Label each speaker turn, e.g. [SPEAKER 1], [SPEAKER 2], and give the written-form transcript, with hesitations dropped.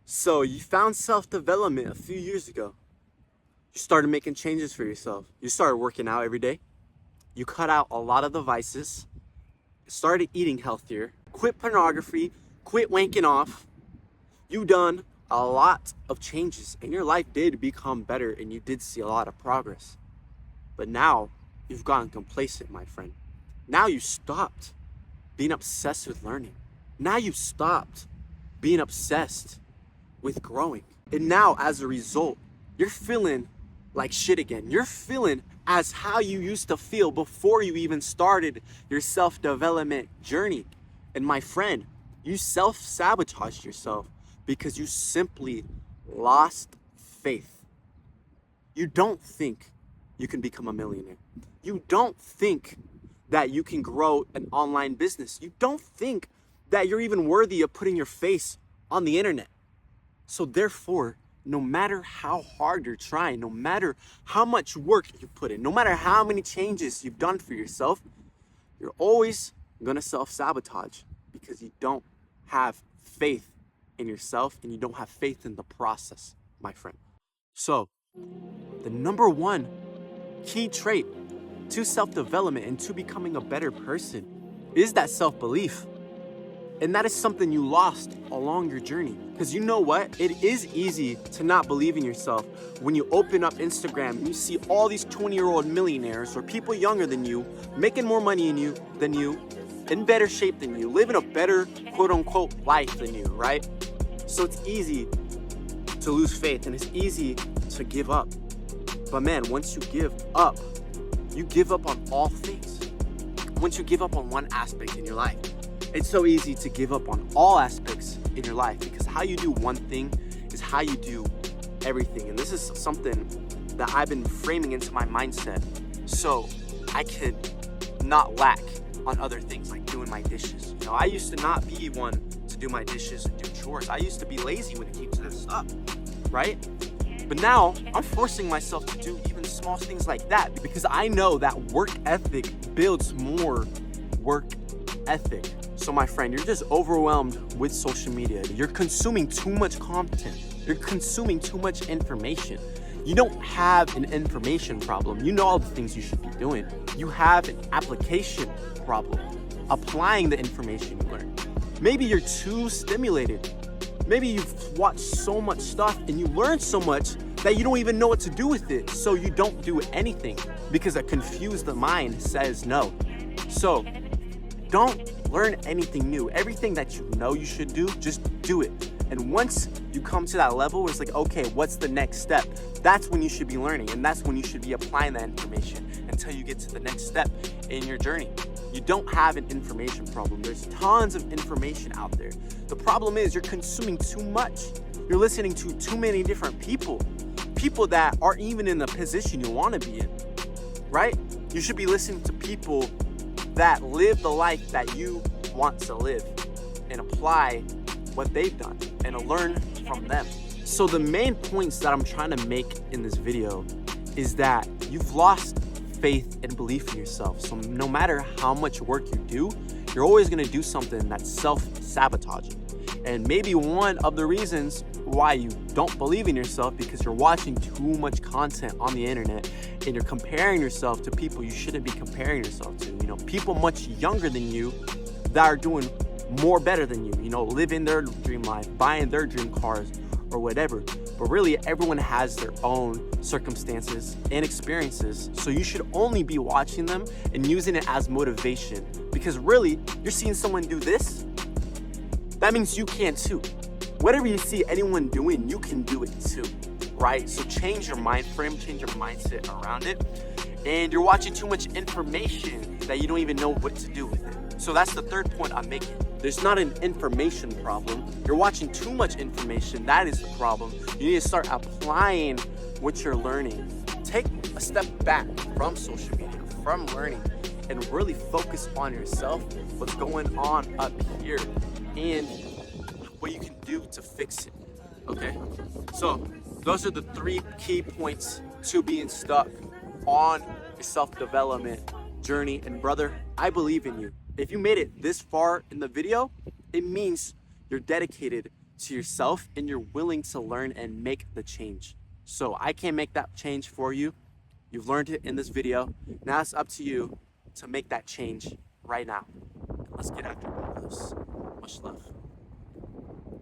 [SPEAKER 1] So you found self-development a few years ago. You started making changes for yourself. You started working out every day. You cut out a lot of the vices, started eating healthier, quit pornography, quit wanking off. You done a lot of changes and your life did become better and you did see a lot of progress. But now you've gotten complacent, my friend. Now you stopped being obsessed with learning. Now you stopped being obsessed with growing. And now as a result, you're feeling like shit again. You're feeling as how you used to feel before you even started your self-development journey. And my friend, you self-sabotaged yourself because you simply lost faith. You don't think you can become a millionaire. You don't think that you can grow an online business. You don't think that you're even worthy of putting your face on the internet. So therefore, no matter how hard you're trying, no matter how much work you put in, no matter how many changes you've done for yourself, you're always gonna self-sabotage because you don't have faith in yourself and you don't have faith in the process, my friend. So the number one key trait to self-development and to becoming a better person is that self-belief. And that is something you lost along your journey. Because you know what? It is easy to not believe in yourself when you open up Instagram and you see all these 20-year-old millionaires or people younger than you, making more money than you, in better shape than you, living a better quote-unquote life than you, right? So it's easy to lose faith and it's easy to give up. But man, once you give up on all things. Once you give up on one aspect in your life, it's so easy to give up on all aspects in your life because how you do one thing is how you do everything. And this is something that I've been framing into my mindset so I could not lack on other things like doing my dishes. You know, I used to not be one to do my dishes and do chores. I used to be lazy when it came to this stuff, right? But now I'm forcing myself to do even small things like that because I know that work ethic builds more work ethic. So my friend, you're just overwhelmed with social media. You're consuming too much content. You're consuming too much information. You don't have an information problem. You know all the things you should be doing. You have an application problem, applying the information you learn. Maybe you're too stimulated. Maybe you've watched so much stuff and you learned so much that you don't even know what to do with it. So you don't do anything because a confused mind says no. So don't learn anything new. Everything that you know you should do, just do it. And once you come to that level, it's like, okay, what's the next step? That's when you should be learning. And that's when you should be applying that information until you get to the next step in your journey. You don't have an information problem. There's tons of information out there. The problem is you're consuming too much. You're listening to too many different people that aren't even in the position you want to be in, right? You should be listening to people that live the life that you want to live and apply what they've done and learn from them. So the main points that I'm trying to make in this video is that you've lost faith and belief in yourself. So no matter how much work you do, you're always gonna do something that's self-sabotaging. And maybe one of the reasons why you don't believe in yourself because you're watching too much content on the internet and you're comparing yourself to people you shouldn't be comparing yourself to. You know, people much younger than you that are doing more better than you, know, living their dream life, buying their dream cars or whatever. But really everyone has their own circumstances and experiences. So you should only be watching them and using it as motivation because really you're seeing someone do this. That means you can too. Whatever you see anyone doing, you can do it too, right? So change your mind frame, change your mindset around it. And you're watching too much information that you don't even know what to do with it. So that's the third point I'm making. There's not an information problem. You're watching too much information. That is the problem. You need to start applying what you're learning. Take a step back from social media, from learning, and really focus on yourself, what's going on up here, and what you can do to fix it, okay? So those are the 3 key points to being stuck on your self-development journey. And brother, I believe in you. If you made it this far in the video, it means you're dedicated to yourself and you're willing to learn and make the change. So I can't make that change for you. You've learned it in this video. Now it's up to you to make that change right now. Let's get after this. Much love.